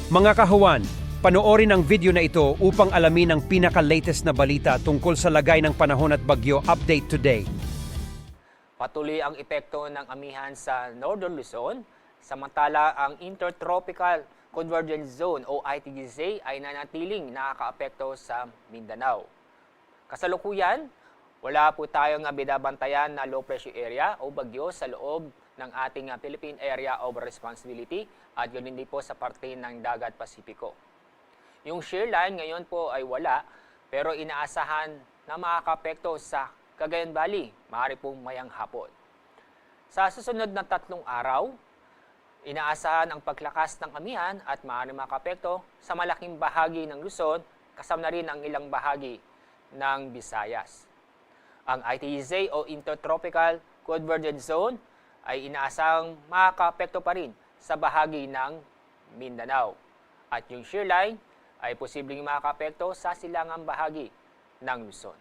Mga kahuwan, panoorin ang video na ito upang alamin ang pinaka-latest na balita tungkol sa lagay ng panahon at bagyo update today. Patuloy ang epekto ng amihan sa Northern Luzon, samantala ang Intertropical Convergence Zone o ITGZ ay nanatiling nakakaapekto sa Mindanao. Kasalukuyan, wala po tayong binabantayan na low pressure area o bagyo sa loob ng ating Philippine Area of Responsibility at yun din po sa parte ng Dagat Pasipiko. Yung shear line ngayon po ay wala pero inaasahan na makakaapekto sa Cagayan Valley, maaari pong mayang hapon. Sa susunod na 3 araw, inaasahan ang paglakas ng amihan at maaari makapekto sa malaking bahagi ng Luzon, kasama na rin ang ilang bahagi ng Visayas. Ang ITEZ o Intertropical Convergence Zone ay inaasahang makakapekto pa rin sa bahagi ng Mindanao. At yung shear line ay posibleng makakapekto sa silangang bahagi ng Luzon.